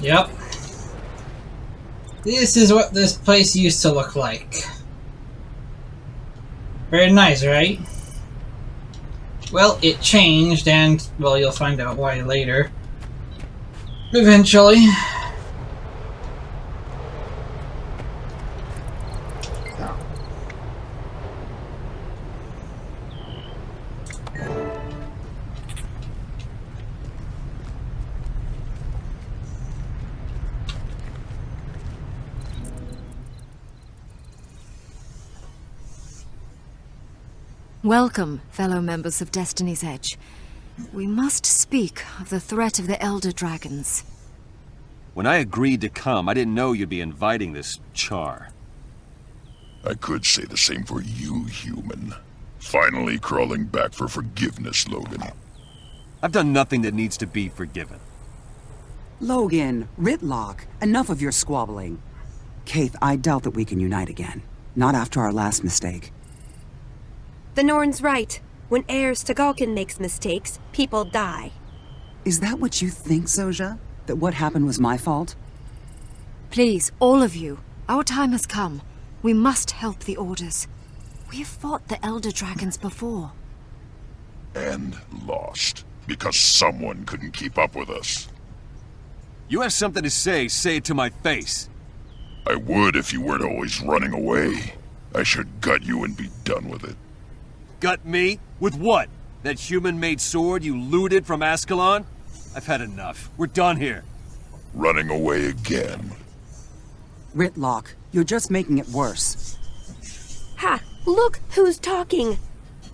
Yep. This is what this place used to look like. Very nice, right? Well, it changed, and, well, you'll find out why later. Eventually. Welcome, fellow members of Destiny's Edge. We must speak of the threat of the Elder Dragons. When I agreed to come, I didn't know you'd be inviting this char. I could say the same for you, human. Finally crawling back for forgiveness, Logan. I've done nothing that needs to be forgiven. Logan, Ritlock, enough of your squabbling. Kaith, I doubt that we can unite again. Not after our last mistake. The Norn's right. When heirs to Galkin makes mistakes, people die. Is that what you think, Soja? That what happened was my fault? Please, all of you, our time has come. We must help the Orders. We have fought the Elder Dragons before. And lost. Because someone couldn't keep up with us. You have something to say it to my face. I would if you weren't always running away. I should gut you and be done with it. Gut me? With what? That human-made sword you looted from Ascalon? I've had enough. We're done here. Running away again. Ritlock, you're just making it worse. Ha! Look who's talking!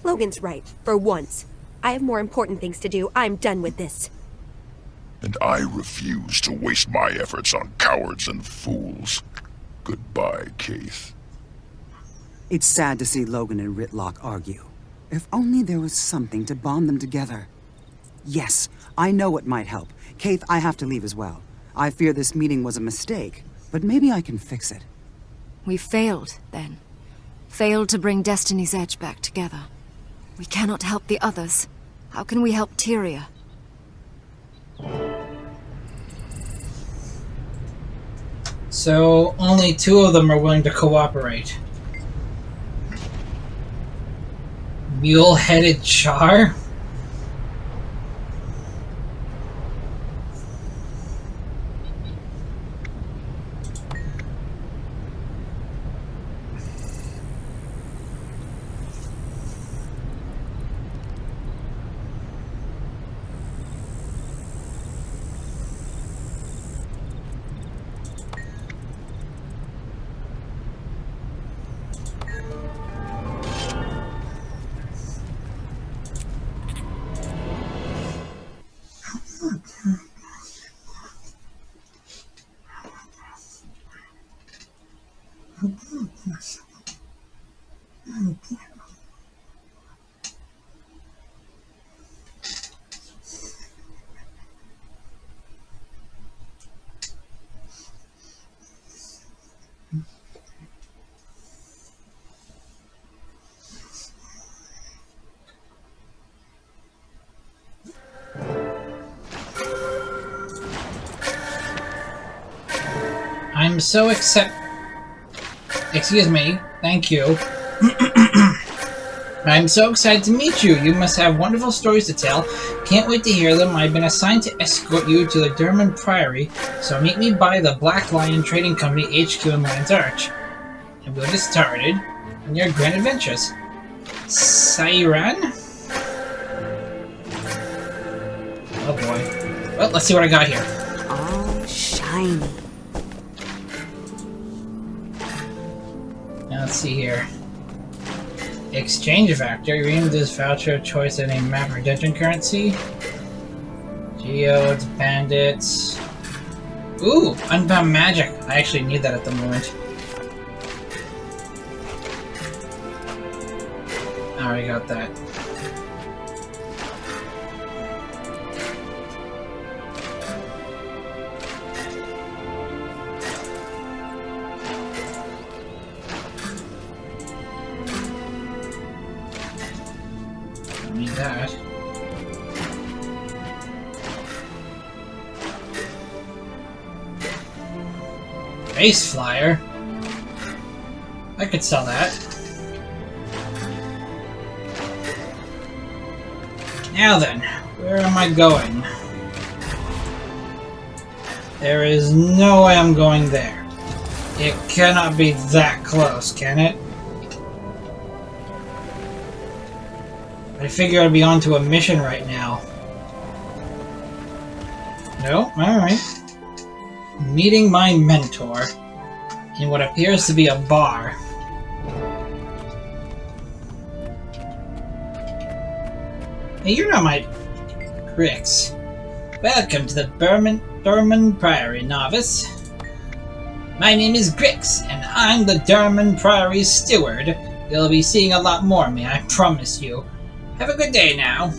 Logan's right, for once. I have more important things to do. I'm done with this. And I refuse to waste my efforts on cowards and fools. Goodbye, Kaith. It's sad to see Logan and Ritlock argue. If only there was something to bond them together. Yes, I know it might help. Kaith, I have to leave as well. I fear this meeting was a mistake, but maybe I can fix it. We failed, then. Failed to bring Destiny's Edge back together. We cannot help the others. How can we help Tyria? So, only two of them are willing to cooperate. Mule-headed char? I'm so Excuse me. Thank you. I'm so excited to meet you. You must have wonderful stories to tell. Can't wait to hear them. I've been assigned to escort you to the Priory, so meet me by the Black Lion Trading Company HQ in Lion's Arch. And we'll get started on your grand adventures. Siren? Oh boy. Well, let's see what I got here. Oh, shiny. Now let's see here. Exchange factor. Redeem this voucher choice in a map or dungeon currency. Geodes, bandits. Ooh, unbound magic. I actually need that at the moment. I already got that. Need that. Space flyer? I could sell that. Now then, where am I going? There is no way I'm going there. It cannot be that close, can it? I figure I'd be onto a mission right now. No? Alright. Meeting my mentor in what appears to be a bar. Hey, you're not my... Grix. Welcome to the Durman Priory, novice. My name is Grix, and I'm the Durman Priory's steward. You'll be seeing a lot more of me, I promise you. Have a good day now.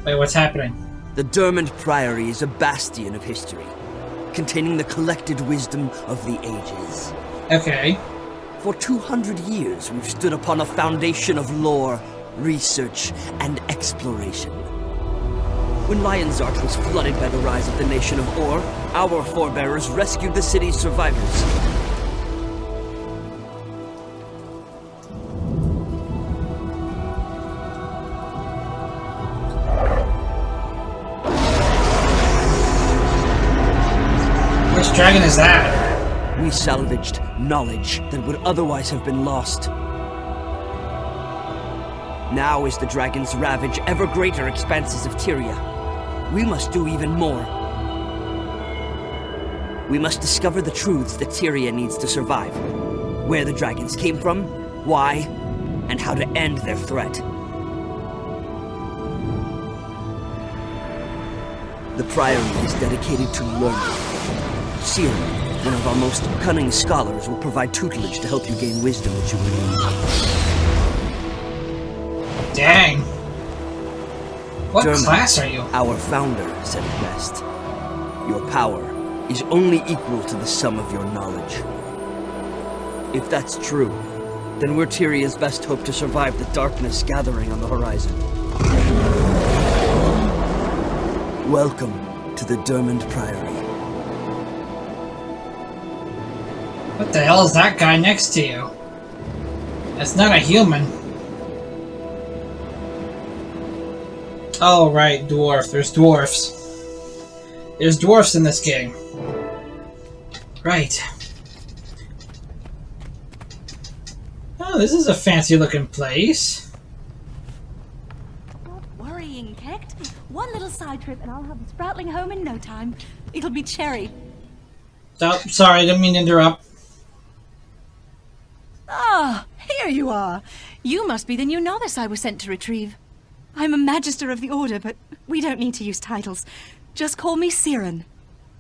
Wait, what's happening? The Durman Priory is a bastion of history, containing the collected wisdom of the ages. Okay. For 200 years, we've stood upon a foundation of lore, research, and exploration. When Lion's Arch was flooded by the rise of the nation of Or, our forebearers rescued the city's survivors. Which dragon is that? We salvaged knowledge that would otherwise have been lost. Now as the dragons ravage ever greater expanses of Tyria, we must do even more. We must discover the truths that Tyria needs to survive. Where the dragons came from, why, and how to end their threat. The Priory is dedicated to learning. Cyril, one of our most cunning scholars, will provide tutelage to help you gain wisdom that you will need. Dang. What Durman, class are you? Our founder, said it best. Your power is only equal to the sum of your knowledge. If that's true, then we're Tyria's best hope to survive the darkness gathering on the horizon. Welcome to the Durman Priory. What the hell is that guy next to you? That's not a human. Oh, right, dwarf. There's dwarfs. There's dwarfs in this game. Right. Oh, this is a fancy-looking place. Stop worrying, Kect. One little side trip and I'll have the Sproutling home in no time. It'll be cherry. Oh, sorry, didn't mean to interrupt. Ah, here you are. You must be the new novice I was sent to retrieve. I'm a Magister of the Order, but we don't need to use titles. Just call me Siren.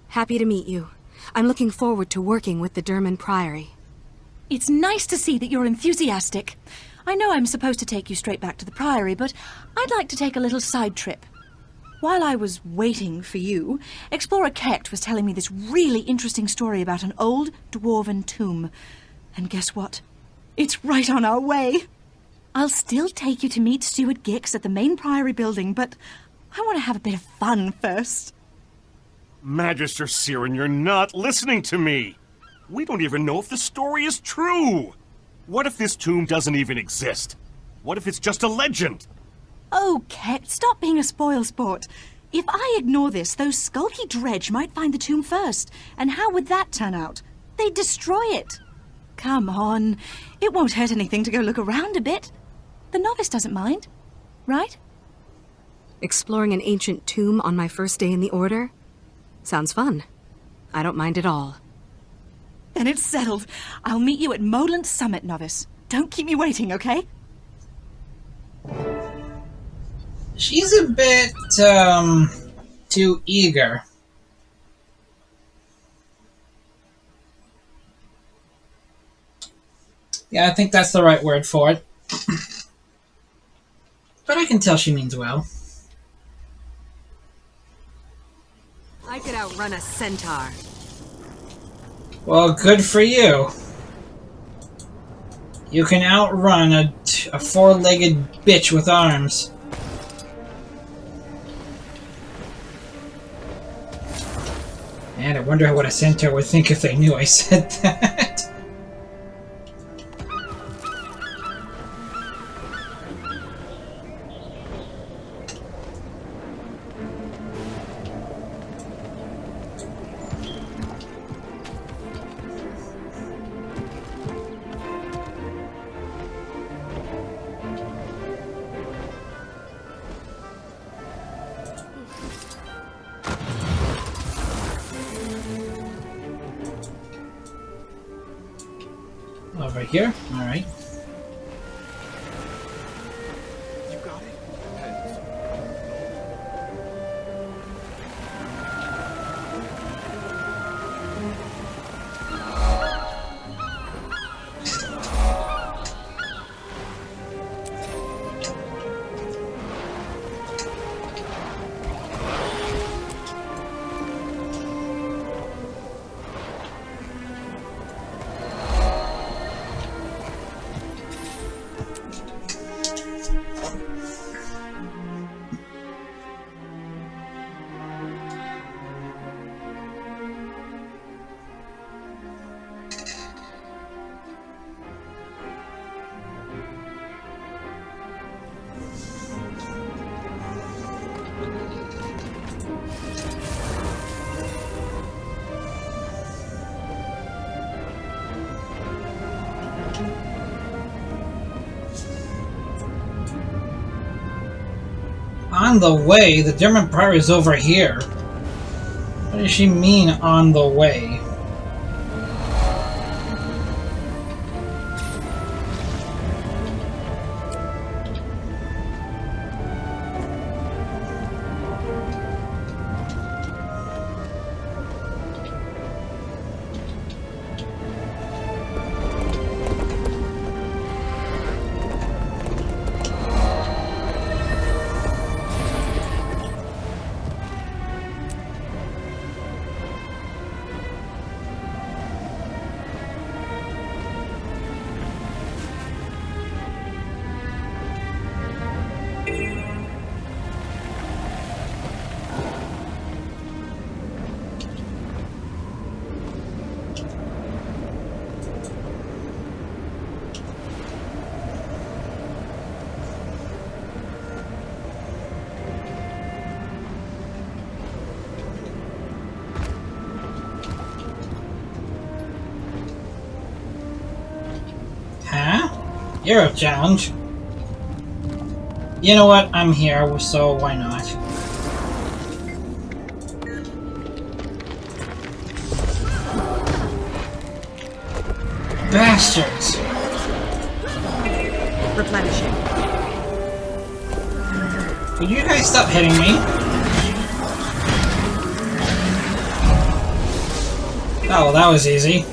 Happy to meet you. I'm looking forward to working with the Durman Priory. It's nice to see that you're enthusiastic. I know I'm supposed to take you straight back to the Priory, but I'd like to take a little side trip. While I was waiting for you, Explorer Kect was telling me this really interesting story about an old dwarven tomb. And guess what? It's right on our way. I'll still take you to meet Steward Gix at the main Priory building, but I want to have a bit of fun first. Magister Siren, you're not listening to me. We don't even know if the story is true. What if this tomb doesn't even exist? What if it's just a legend? Oh, Kect, stop being a spoilsport. If I ignore this, those skulky dredge might find the tomb first. And how would that turn out? They'd destroy it. Come on. It won't hurt anything to go look around a bit. The novice doesn't mind, right? Exploring an ancient tomb on my first day in the Order? Sounds fun. I don't mind at all. Then it's settled. I'll meet you at Moland Summit, novice. Don't keep me waiting, okay? She's a bit, too eager. Yeah, I think that's the right word for it. But I can tell she means well. I could outrun a centaur. Well, good for you. You can outrun a four-legged bitch with arms. And I wonder what a centaur would think if they knew I said that. Over here? Alright. You got it? On the way? The German Priory is over here. What does she mean, on the way? You're a challenge. You know what? I'm here, so why not? Bastards! Replenishing. Could you guys stop hitting me? Oh, well, that was easy.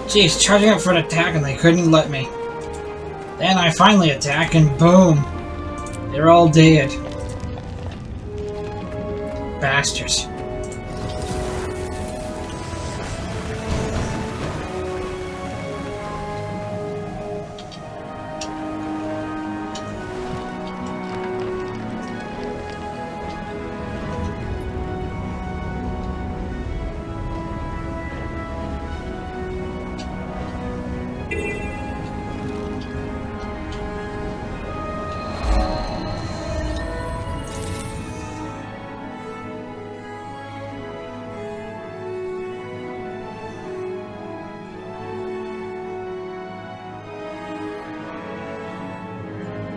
Jeez, charging up for an attack and they couldn't let me. Then I finally attack and boom! They're all dead. Bastards.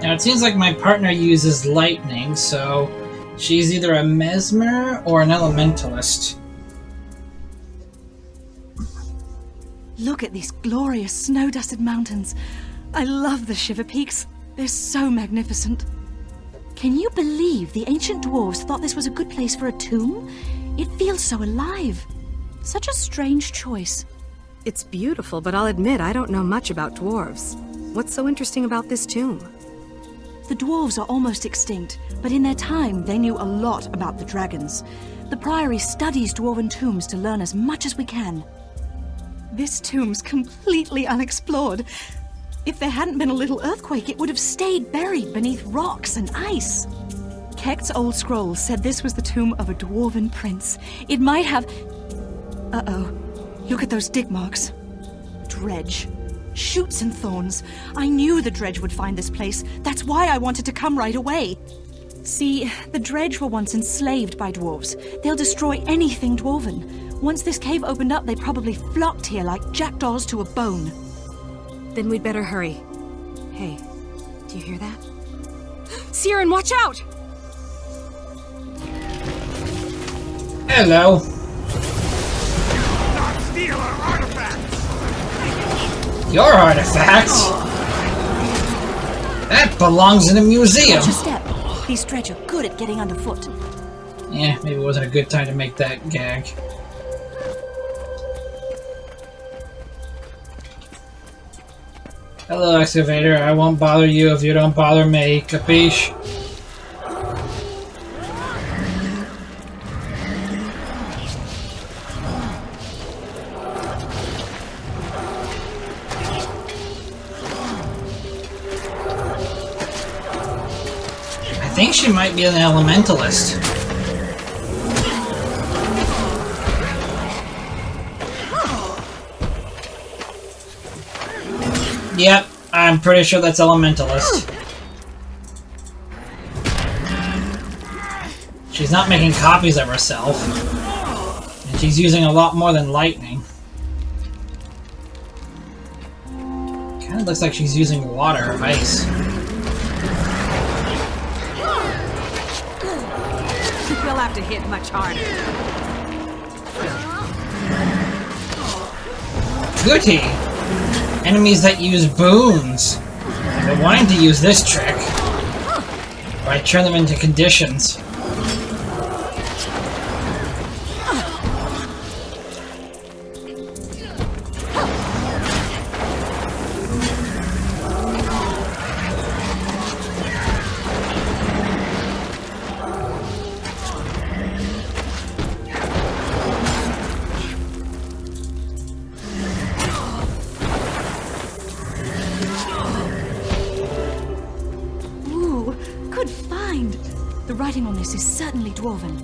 Now it seems like my partner uses lightning, so she's either a mesmer or an elementalist. Look at these glorious snow-dusted mountains. I love the Shiver Peaks. They're so magnificent. Can you believe the ancient dwarves thought this was a good place for a tomb? It feels so alive. Such a strange choice. It's beautiful, but I'll admit I don't know much about dwarves. What's so interesting about this tomb? The dwarves are almost extinct, but in their time they knew a lot about the dragons. The Priory studies dwarven tombs to learn as much as we can. This tomb's completely unexplored. If there hadn't been a little earthquake, it would have stayed buried beneath rocks and ice. Kekt's old scroll said this was the tomb of a dwarven prince. It might have... Uh-oh. Look at those dig marks. Dredge. Shoots and thorns. I knew the Dredge would find this place. That's why I wanted to come right away. See, the Dredge were once enslaved by dwarves. They'll destroy anything dwarven. Once this cave opened up, they probably flocked here like jackdaws to a bone. Then we'd better hurry. Hey, do you hear that? Siren, watch out! Hello. Not steal our artifacts! Your artifacts? That belongs in a museum. Watch your step. These Dredge are good at getting underfoot. Yeah, maybe it wasn't a good time to make that gag. Hello, excavator. I won't bother you if you don't bother me. Capiche? I think she might be an elementalist. Yep, I'm pretty sure that's elementalist. She's not making copies of herself. And she's using a lot more than lightning. Kinda looks like she's using water or ice. We'll have to hit much harder. Goody! Enemies that use boons. I've been wanting to use this trick. Where I turn them into conditions. The writing on this is certainly dwarven.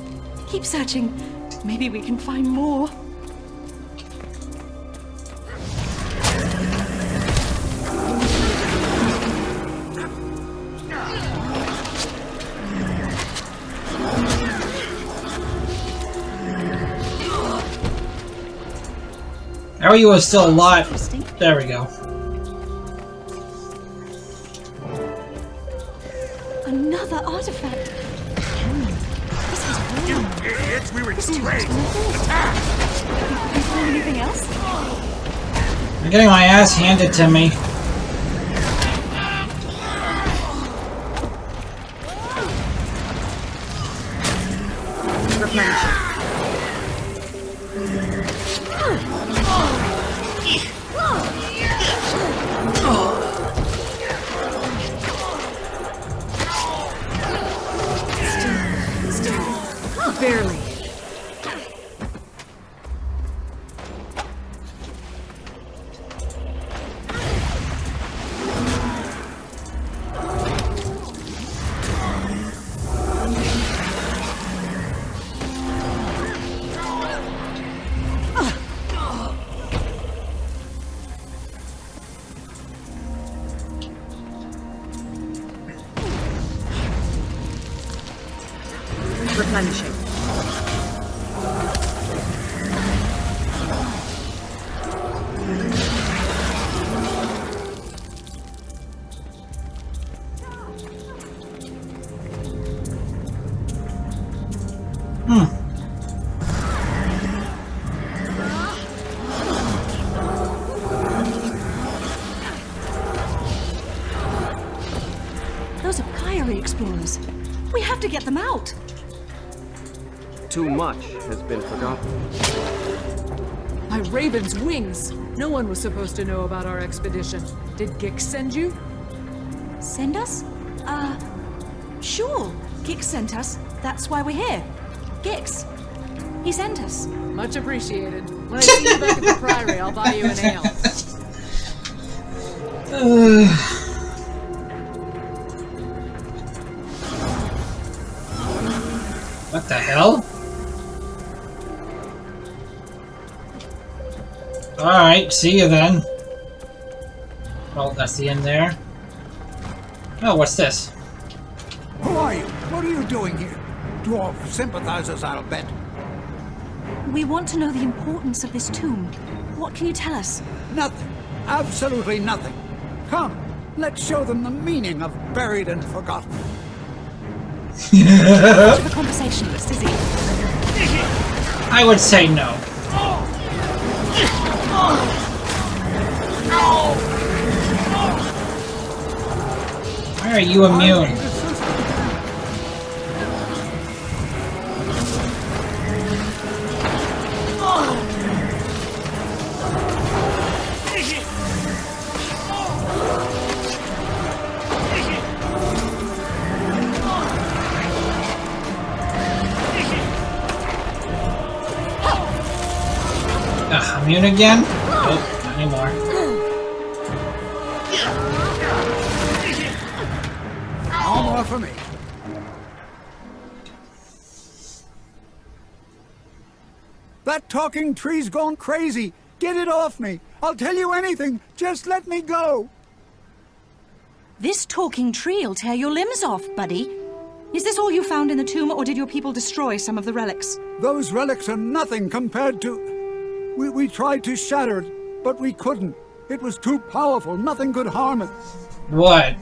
Keep searching. Maybe we can find more. How are you still alive? There we go. Another artifact. You idiots! We were too late! Attack! Anything else? I'm getting my ass handed to me. Barely. Replenishing. Those are Priory explorers. We have to get them out. Too much has been forgotten. My raven's wings! No one was supposed to know about our expedition. Did Gix send you? Send us? Sure. Gix sent us. That's why we're here. Gix. He sent us. Much appreciated. When I see you back at the Priory, I'll buy you an ale. What the hell? Alright, see you then. Well, that's the end there. Oh, what's this? Who are you? What are you doing here? Dwarf sympathizers, I'll bet. We want to know the importance of this tomb. What can you tell us? Nothing. Absolutely nothing. Come, let's show them the meaning of buried and forgotten. Much of a conversationalist, is he? I would say no. Why are you immune? Immune again? Nope, not anymore. No more for me. That talking tree's gone crazy. Get it off me. I'll tell you anything. Just let me go. This talking tree will tear your limbs off, buddy. Is this all you found in the tomb, or did your people destroy some of the relics? Those relics are nothing compared to... We tried to shatter it, but we couldn't. It was too powerful. Nothing could harm it. What?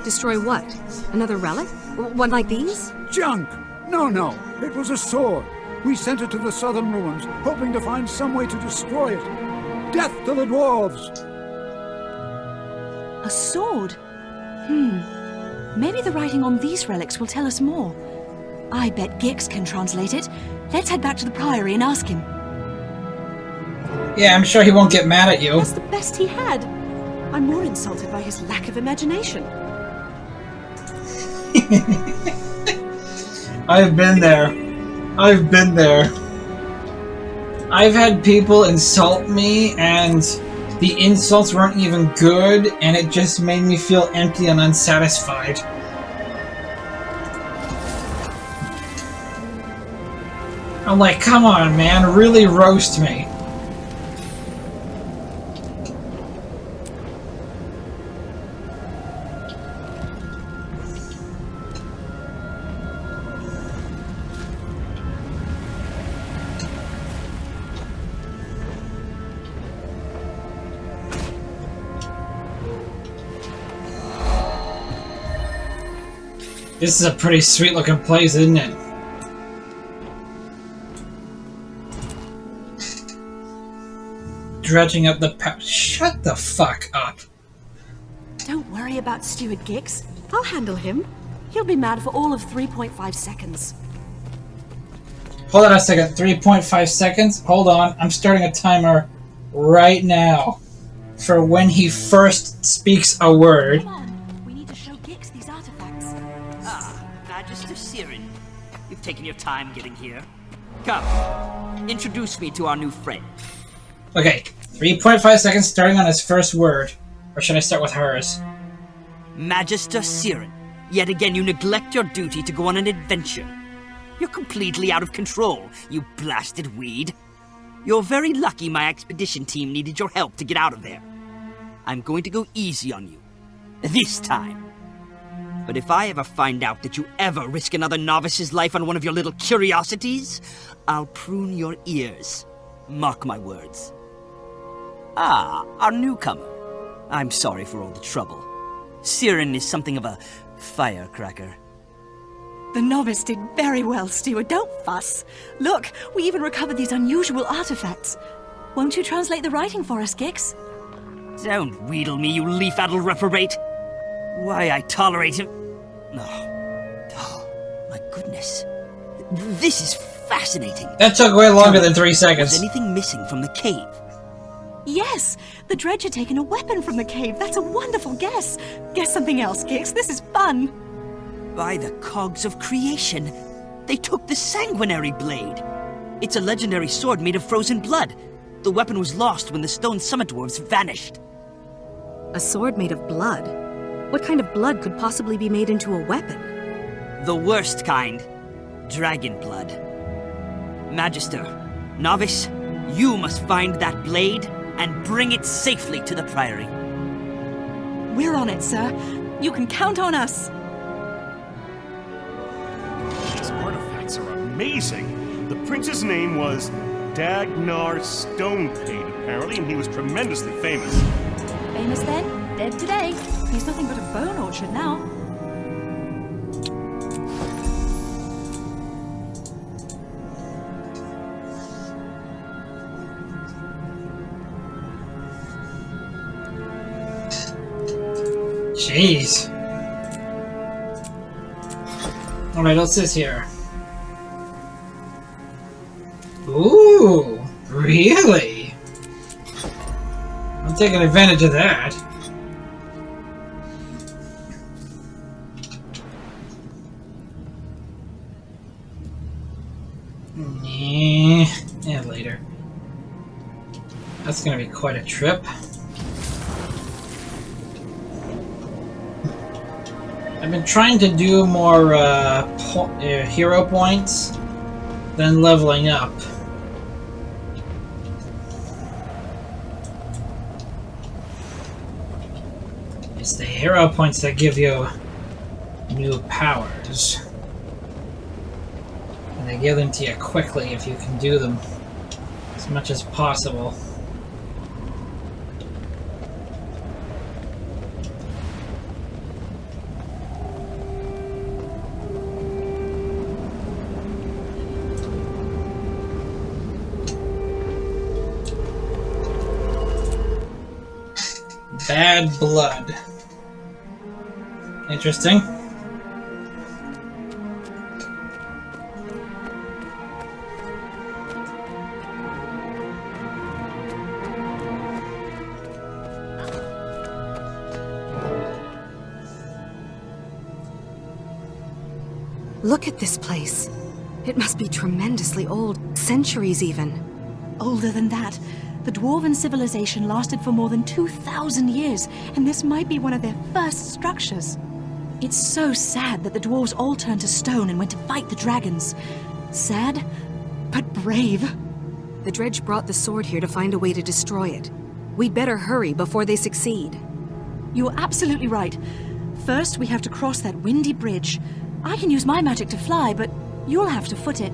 Destroy what? Another relic? One like these? Junk! No. It was a sword. We sent it to the southern ruins, hoping to find some way to destroy it. Death to the dwarves! A sword? Maybe the writing on these relics will tell us more. I bet Gix can translate it. Let's head back to the Priory and ask him. Yeah, I'm sure he won't get mad at you. That's the best he had. I'm more insulted by his lack of imagination. I've been there. I've been there. I've had people insult me, and the insults weren't even good, and it just made me feel empty and unsatisfied. I'm like, come on, man, really roast me. This is a pretty sweet looking place, isn't it? Dredging up the shut the fuck up. Don't worry about Steward Gix. I'll handle him. He'll be mad for all of 3.5 seconds. Hold on a second. 3.5 seconds? Hold on. I'm starting a timer right now for when he first speaks a word. Magister Siren, you've taken your time getting here. Come, introduce me to our new friend. Okay, 3.5 seconds starting on his first word. Or should I start with hers? Magister Siren, yet again you neglect your duty to go on an adventure. You're completely out of control, you blasted weed. You're very lucky my expedition team needed your help to get out of there. I'm going to go easy on you. This time. But if I ever find out that you ever risk another novice's life on one of your little curiosities, I'll prune your ears. Mark my words. Ah, our newcomer. I'm sorry for all the trouble. Siren is something of a firecracker. The novice did very well, Steward. Don't fuss. Look, we even recovered these unusual artifacts. Won't you translate the writing for us, Gix? Don't wheedle me, you leaf-addled reprobate. Why I tolerate him... Oh, my goodness. This is fascinating. That took way longer than 3 seconds. Was anything missing from the cave? Yes! The dredge had taken a weapon from the cave. That's a wonderful guess. Guess something else, Gix. This is fun. By the cogs of creation, they took the sanguinary blade. It's a legendary sword made of frozen blood. The weapon was lost when the stone summit dwarves vanished. A sword made of blood? What kind of blood could possibly be made into a weapon? The worst kind. dragon blood. Magister, Novice, you must find that blade and bring it safely to the Priory. We're on it, sir. You can count on us. These artifacts are amazing. The prince's name was Dagnar Stonepate, apparently, and he was tremendously famous. Famous then, dead today. He's nothing but a bone orchard now. Jeez. Alright, what's this here? Ooh, really? I'm taking advantage of that. Yeah, later. That's gonna be quite a trip. I've been trying to do more hero points than leveling up. It's the hero points that give you new powers. And they give them to you quickly if you can do them as much as possible. Bad blood. Interesting. Look at this place. It must be tremendously old, centuries even. Older than that. The Dwarven civilization lasted for more than 2,000 years, and this might be one of their first structures. It's so sad that the dwarves all turned to stone and went to fight the dragons. Sad, but brave. The Dredge brought the sword here to find a way to destroy it. We'd better hurry before they succeed. You're absolutely right. First, we have to cross that windy bridge. I can use my magic to fly, but you'll have to foot it.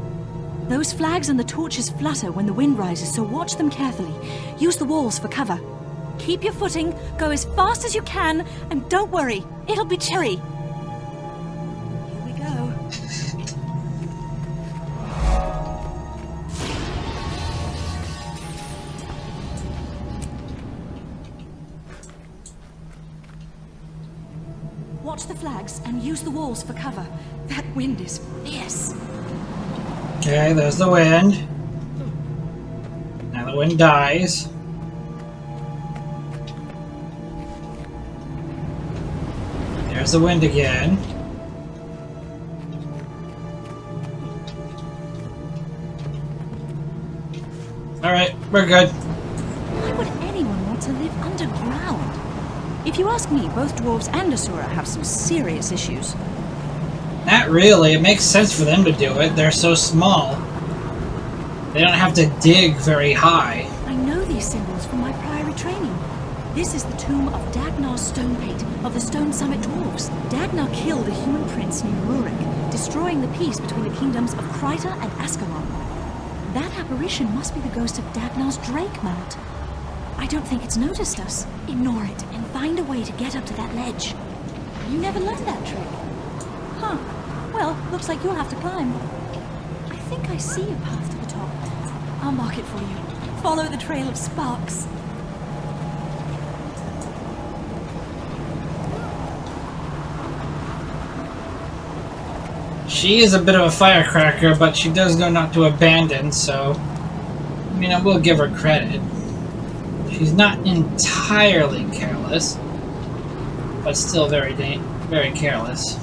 Those flags and the torches flutter when the wind rises, so watch them carefully. Use the walls for cover. Keep your footing, go as fast as you can, and don't worry, it'll be cherry. Here we go. Watch the flags and use the walls for cover. That wind is fierce. Okay, there's the wind. Now the wind dies. There's the wind again. Alright, we're good. Why would anyone want to live underground? If you ask me, both dwarves and Asura have some serious issues. Not really. It makes sense for them to do it. They're so small. They don't have to dig very high. I know these symbols from my Priory training. This is the tomb of Dagnar Stonepate of the Stone Summit Dwarves. Dagnar killed a human prince named Rurik, destroying the peace between the kingdoms of Kryta and Ascalon. That apparition must be the ghost of Dagnar's Drake Mount. I don't think it's noticed us. Ignore it and find a way to get up to that ledge. You never learned that trick. Huh. Well, looks like you'll have to climb. I think I see a path to the top. I'll mark it for you. Follow the trail of sparks. She is a bit of a firecracker, but she does know not to abandon, so... I mean, I will give her credit. She's not entirely careless, but still very careless.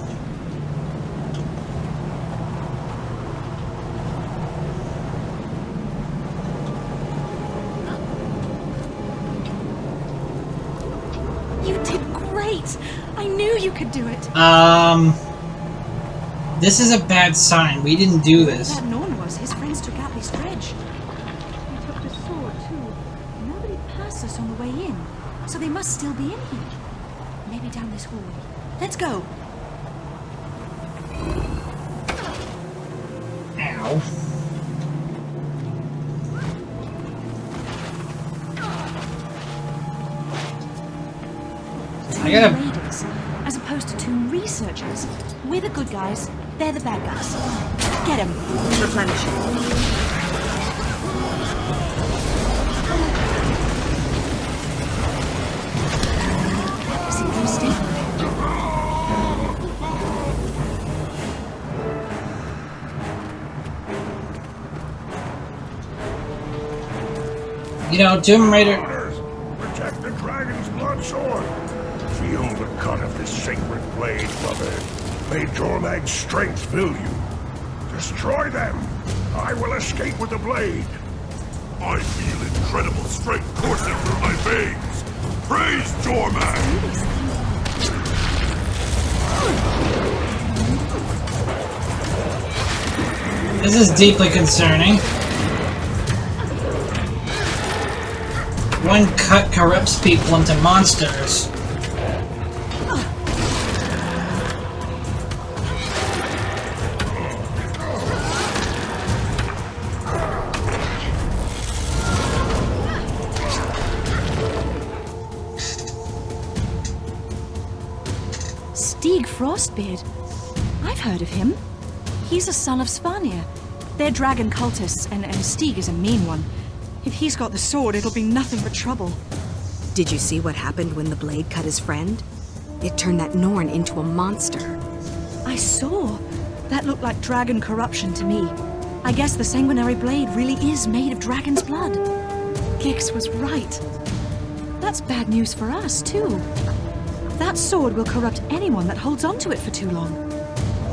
You did great! I knew you could do it! This is a bad sign. We didn't do this. That Norn was. His friends took out this dredge. They took the sword, too. Nobody passed us on the way in, so they must still be in here. Maybe down this hallway. Let's go. Ow. I gotta... Raiders, as opposed to tomb researchers. We're the good guys, they're the bad guys. Get him. Replenishing. It's interesting. You know, Tomb Raider... Protect the dragon's blood sword. Feel the cut of this sacred blade, brother. May Jormag's strength fill you. Destroy them. I will escape with the blade. I feel incredible strength coursing through my veins. Praise Jormag! This is deeply concerning. One cut corrupts people into monsters. Frostbeard. I've heard of him. He's a son of Svanir. They're dragon cultists, and Stig is a mean one. If he's got the sword, it'll be nothing but trouble. Did you see what happened when the blade cut his friend? It turned that Norn into a monster. I saw. That looked like dragon corruption to me. I guess the sanguinary blade really is made of dragon's blood. Gix was right. That's bad news for us, too. That sword will corrupt anyone that holds onto it for too long.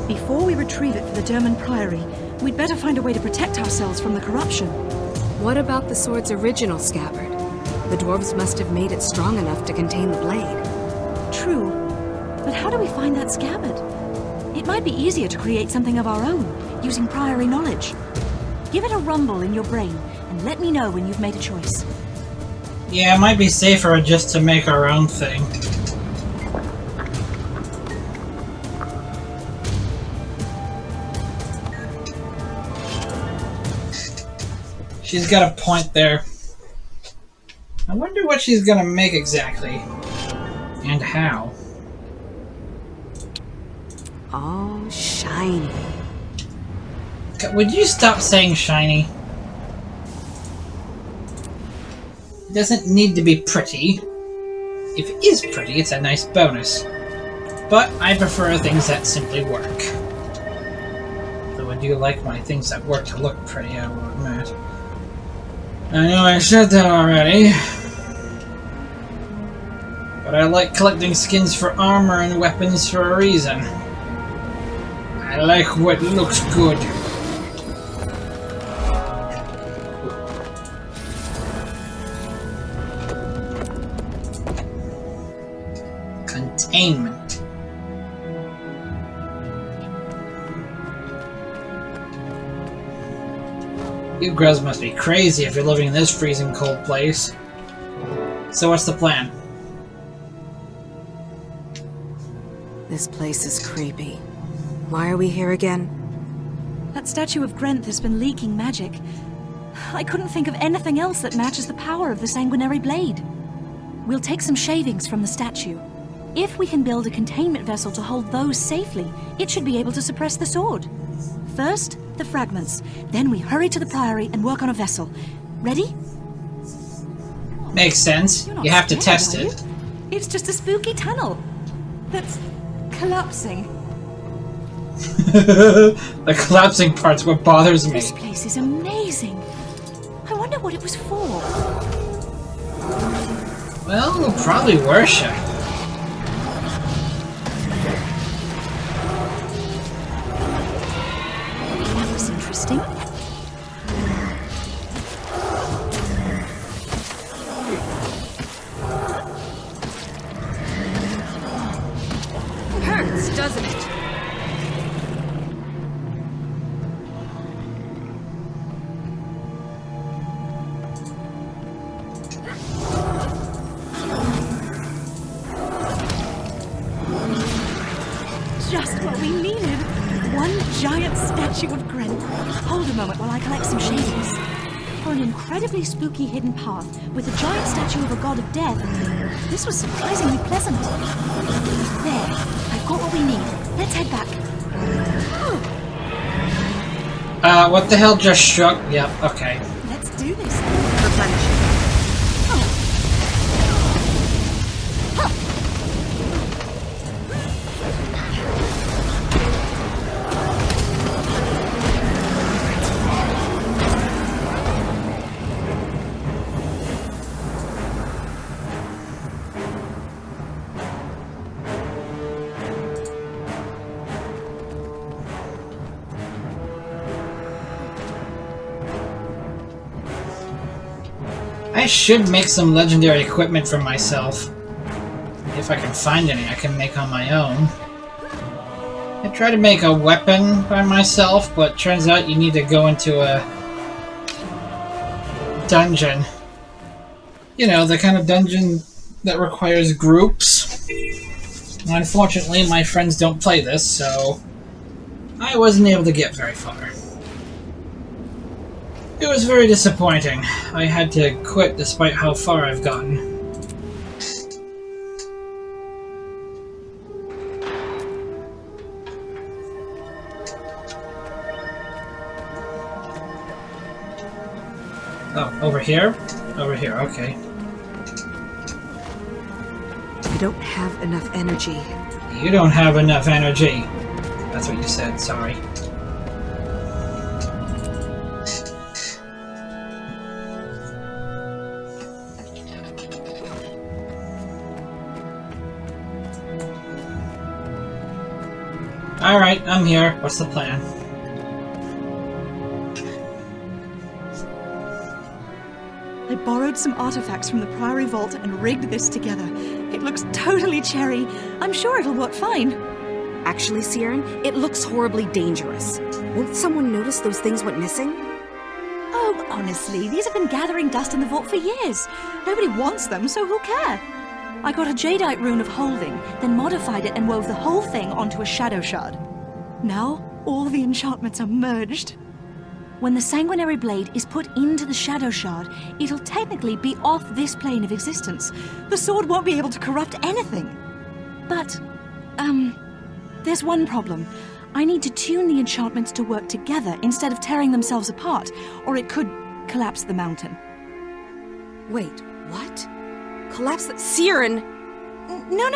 Before we retrieve it for the Derman Priory, we'd better find a way to protect ourselves from the corruption. What about the sword's original scabbard? The dwarves must have made it strong enough to contain the blade. True. But how do we find that scabbard? It might be easier to create something of our own, using Priory knowledge. Give it a rumble in your brain, and let me know when you've made a choice. Yeah, it might be safer just to make our own thing. She's got a point there. I wonder what she's gonna make exactly. And how. Oh, shiny. Would you stop saying shiny? It doesn't need to be pretty. If it is pretty, it's a nice bonus. But I prefer things that simply work. Though I do like my things that work to look pretty, I will admit. I know I said that already. But I like collecting skins for armor and weapons for a reason. I like what looks good. Containment. You girls must be crazy if you're living in this freezing cold place. So what's the plan? This place is creepy. Why are we here again? That statue of Grenth has been leaking magic. I couldn't think of anything else that matches the power of the sanguinary blade. We'll take some shavings from the statue. If we can build a containment vessel to hold those safely, it should be able to suppress the sword. First, the fragments. Then we hurry to the Priory and work on a vessel. Ready? Makes sense. You have to test it. It's just a spooky tunnel that's collapsing. The collapsing part's what bothers me. This place is amazing. I wonder what it was for. Well, we'll probably worship. That was interesting. Hurts, doesn't it? what we needed. One giant statue of Gren. Hold a moment while I collect some shavings. For an incredibly spooky hidden path with a giant statue of a god of death, this was surprisingly pleasant. There, I've got what we need. Let's head back. What the hell just struck? Yep, okay. Let's do this. Replenishing. I should make some legendary equipment for myself. If I can find any I can make on my own. I tried to make a weapon by myself, but turns out you need to go into a dungeon. You know, the kind of dungeon that requires groups. Unfortunately, my friends don't play this, so I wasn't able to get very far. It was very disappointing. I had to quit despite how far I've gotten. Oh, over here? Over here, okay. I don't have enough energy. You don't have enough energy. That's what you said, sorry. Alright, I'm here. What's the plan? I borrowed some artifacts from the Priory Vault and rigged this together. It looks totally cherry. I'm sure it'll work fine. Actually, Siren, it looks horribly dangerous. Won't someone notice those things went missing? Oh, honestly, these have been gathering dust in the vault for years. Nobody wants them, so who'll care? I got a jadeite rune of holding, then modified it and wove the whole thing onto a shadow shard. Now, all the enchantments are merged. When the sanguinary blade is put into the shadow shard, it'll technically be off this plane of existence. The sword won't be able to corrupt anything. But, there's one problem. I need to tune the enchantments to work together instead of tearing themselves apart, or it could collapse the mountain. Wait, what? Collapse the... Siren! No.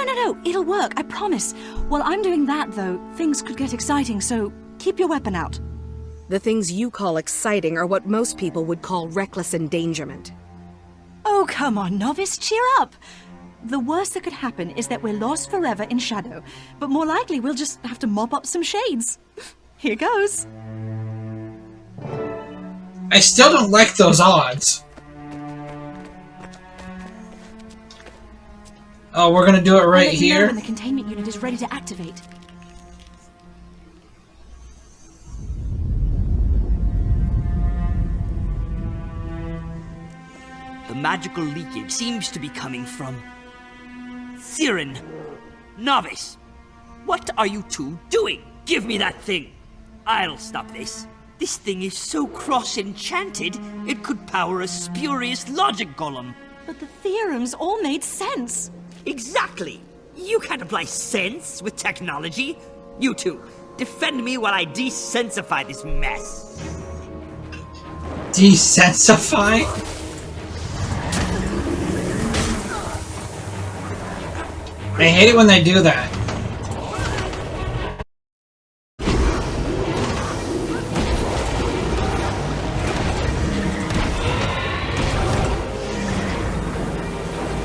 It'll work, I promise. While I'm doing that, though, things could get exciting, so keep your weapon out. The things you call exciting are what most people would call reckless endangerment. Oh, come on, novice, cheer up. The worst that could happen is that we're lost forever in shadow, but more likely we'll just have to mop up some shades. Here goes. I still don't like those odds. Oh, we're gonna do it right here? here? When the containment unit is ready to activate. The magical leakage seems to be coming from... Siren! Novice! What are you two doing? Give me that thing! I'll stop this. This thing is so cross-enchanted, it could power a spurious logic golem. But the theorems all made sense. Exactly! You can't apply sense with technology. You two, defend me while I desensify this mess. Desensify? I hate it when they do that.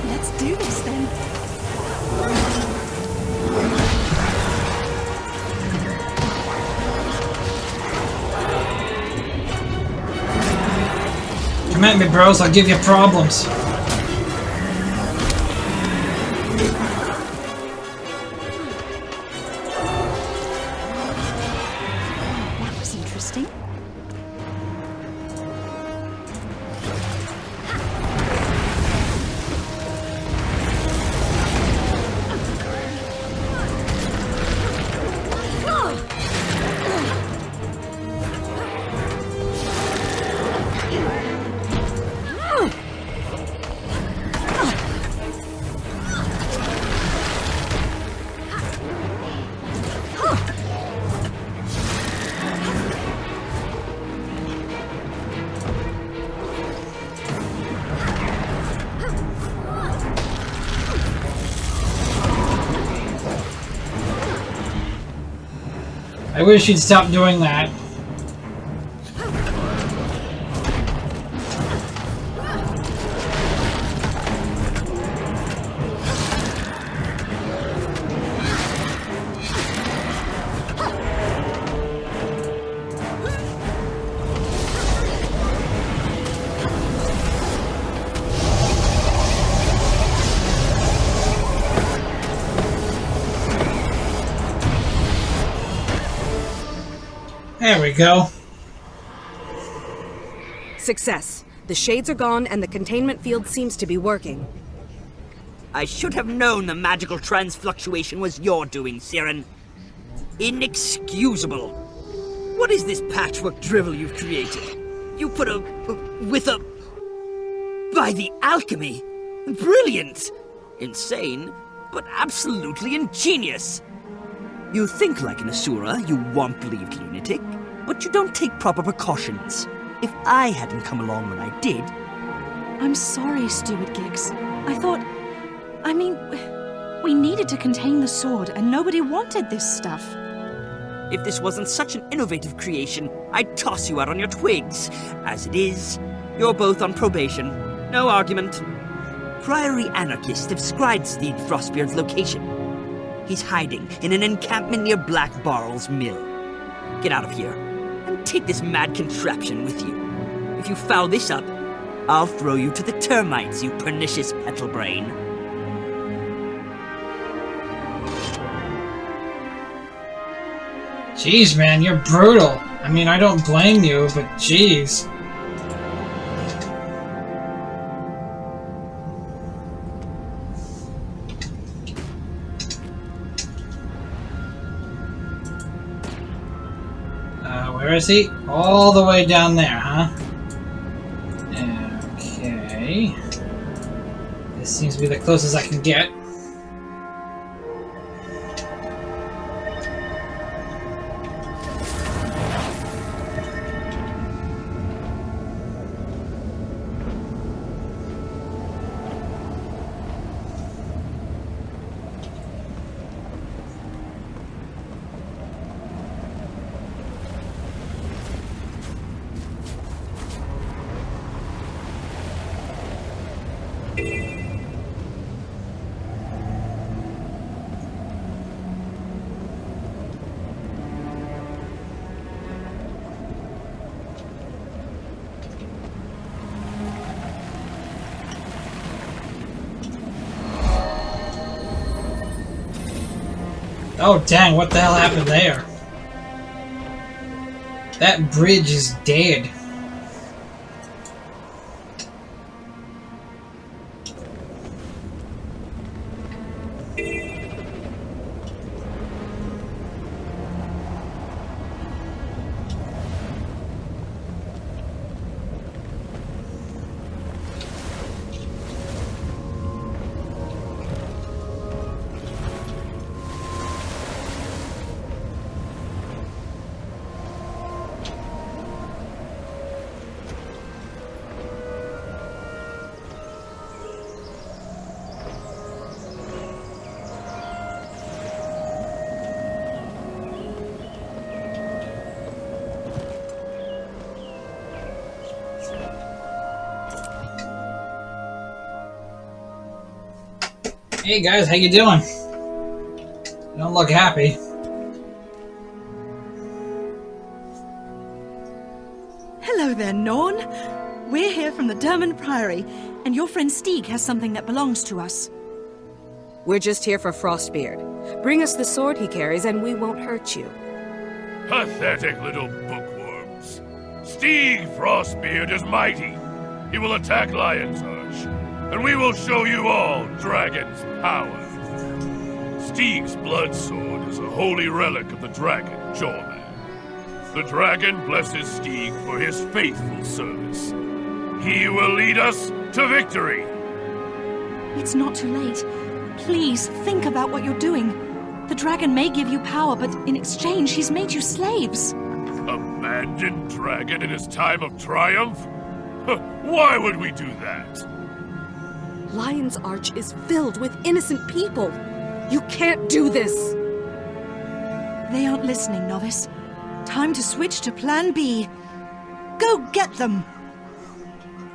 Let's do this then. Come at me, bros. I'll give you problems. That was interesting. I wish you'd stop doing that. There we go. Success. The shades are gone and the containment field seems to be working. I should have known the magical transfluctuation was your doing, Siren. Inexcusable. What is this patchwork drivel you've created? You put by the alchemy. Brilliant. Insane, but absolutely ingenious. You think like an Asura, you womp-believed lunatic, but you don't take proper precautions. If I hadn't come along when I did... I'm sorry, Steward Giggs. I mean, we needed to contain the sword, and nobody wanted this stuff. If this wasn't such an innovative creation, I'd toss you out on your twigs. As it is, you're both on probation. No argument. Priory anarchists have scried Steed Frostbeard's location. He's hiding in an encampment near Black Barrel's mill. Get out of here, and take this mad contraption with you. If you foul this up, I'll throw you to the termites, you pernicious petal brain. Jeez, man, you're brutal. I mean, I don't blame you, but jeez. Where is he? All the way down there, huh? Okay. This seems to be the closest I can get. Oh dang, what the hell happened there? That bridge is dead. Hey guys, how you doing? You don't look happy. Hello there, Norn. We're here from the Dermond Priory, and your friend Stieg has something that belongs to us. We're just here for Frostbeard. Bring us the sword he carries and we won't hurt you. Pathetic little bookworms. Stieg Frostbeard is mighty. He will attack Lion's Arch, and we will show you all Dragon's power. Stieg's blood sword is a holy relic of the dragon, Jorman. The dragon blesses Stieg for his faithful service. He will lead us to victory. It's not too late. Please, think about what you're doing. The dragon may give you power, but in exchange, he's made you slaves. Abandoned dragon in his time of triumph? Why would we do that? Lion's Arch is filled with innocent people. You can't do this. They aren't listening, Novice. Time to switch to Plan B. Go get them!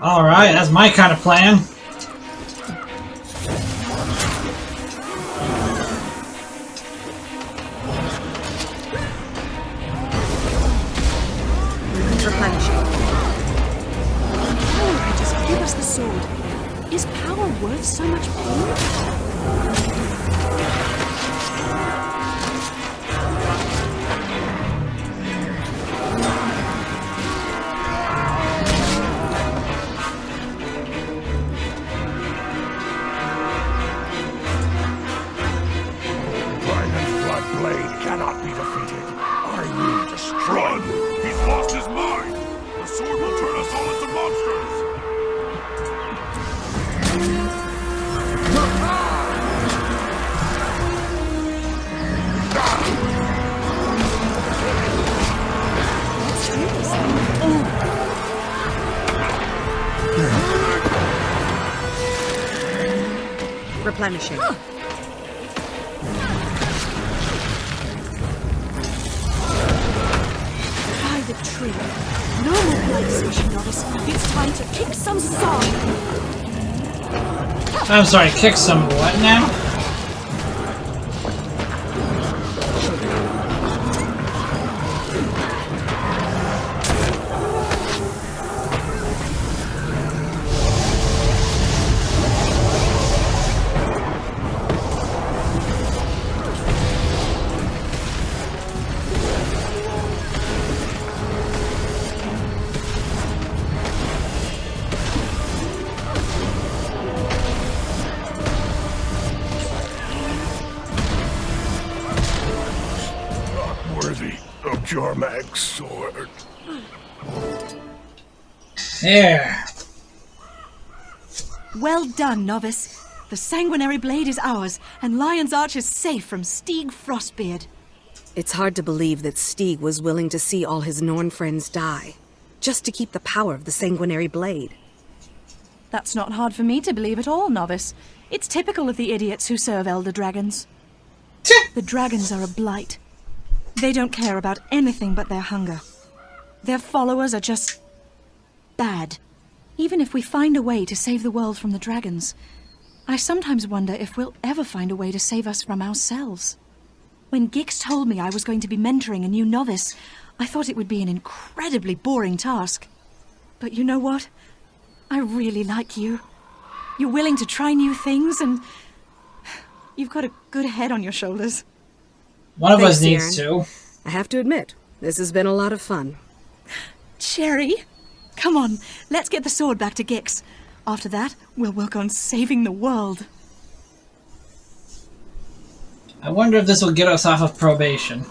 Alright, that's my kind of plan. Replenishing. Power just give us the sword. Is power worth so much pain? Dragon's blood blade cannot be defeated. I will destroy you. He's lost his mind! The sword will turn us all into monsters! Let's do this thing. Replenishing. By the tree. No more blood swishing, Novice. It's time to kick some song. I'm sorry, kick some what now? Worthy of Jormag's sword. There. Well done, Novice. The sanguinary blade is ours, and Lion's Arch is safe from Stieg Frostbeard. It's hard to believe that Stieg was willing to see all his Norn friends die, just to keep the power of the sanguinary blade. That's not hard for me to believe at all, Novice. It's typical of the idiots who serve Elder Dragons. The dragons are a blight. They don't care about anything but their hunger. Their followers are just bad. Even if we find a way to save the world from the dragons, I sometimes wonder if we'll ever find a way to save us from ourselves. When Gix told me I was going to be mentoring a new novice, I thought it would be an incredibly boring task. But you know what? I really like you. You're willing to try new things, and you've got a good head on your shoulders. One of us Thanks, needs Siren. to. I have to admit, this has been a lot of fun. Cherry, come on, let's get the sword back to Gix. After that, we'll work on saving the world. I wonder if this will get us off of probation.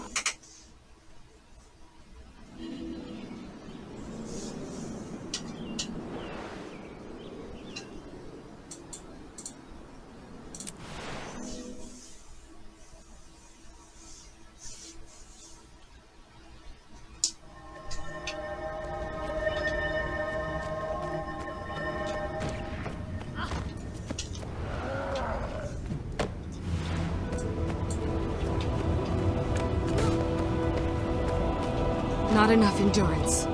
Not enough endurance.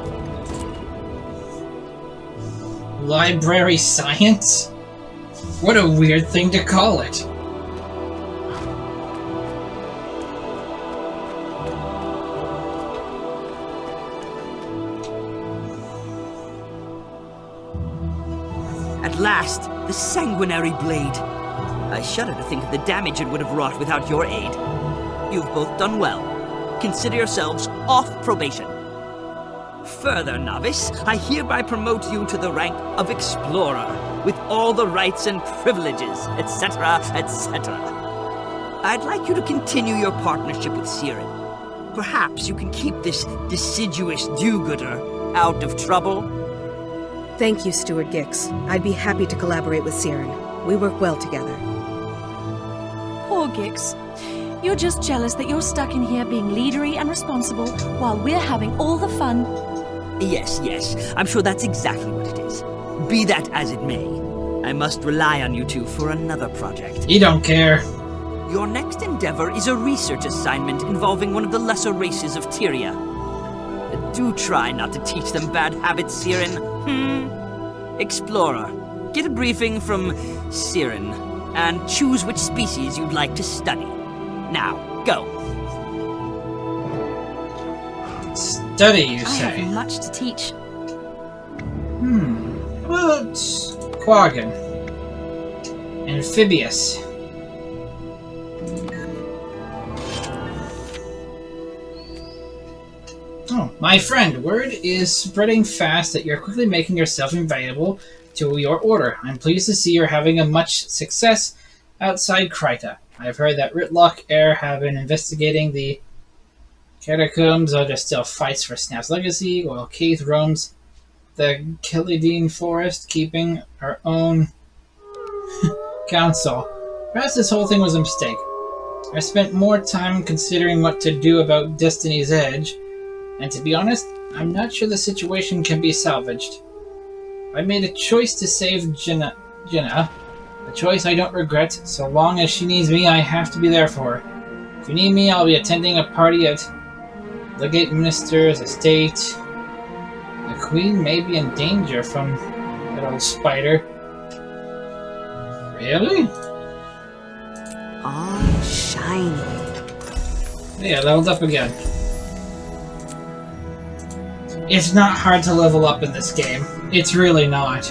Library science? What a weird thing to call it. At last, the sanguinary blade. I shudder to think of the damage it would have wrought without your aid. You've both done well. Consider yourselves off probation. Further, novice, I hereby promote you to the rank of explorer, with all the rights and privileges, etc., etc. I'd like you to continue your partnership with Siren. Perhaps you can keep this deciduous do-gooder out of trouble. Thank you, Steward Gix. I'd be happy to collaborate with Siren. We work well together. Poor Gix. You're just jealous that you're stuck in here being leadery and responsible while we're having all the fun. Yes, yes. I'm sure that's exactly what it is. Be that as it may, I must rely on you two for another project. You don't care. Your next endeavor is a research assignment involving one of the lesser races of Tyria. Do try not to teach them bad habits, Siren. Explorer, get a briefing from Siren, and choose which species you'd like to study. Now, go. Study, you I say? have much to teach. Well, it's Quaggan. Amphibious. Oh, my friend, word is spreading fast that you're quickly making yourself invaluable to your order. I'm pleased to see you're having a much success outside Kryta. I've heard that Ritlock Air have been investigating the catacombs. There still fights for Snap's legacy, while Keith roams the Kilidine forest, keeping our own counsel. Perhaps this whole thing was a mistake. I spent more time considering what to do about Destiny's Edge, and to be honest, I'm not sure the situation can be salvaged. I made a choice to save Jenna, a choice I don't regret. So long as she needs me, I have to be there for her. If you need me, I'll be attending a party at Legate Minister's estate. The Queen may be in danger from that old spider. Really? All shiny. Yeah, leveled up again. It's not hard to level up in this game. It's really not.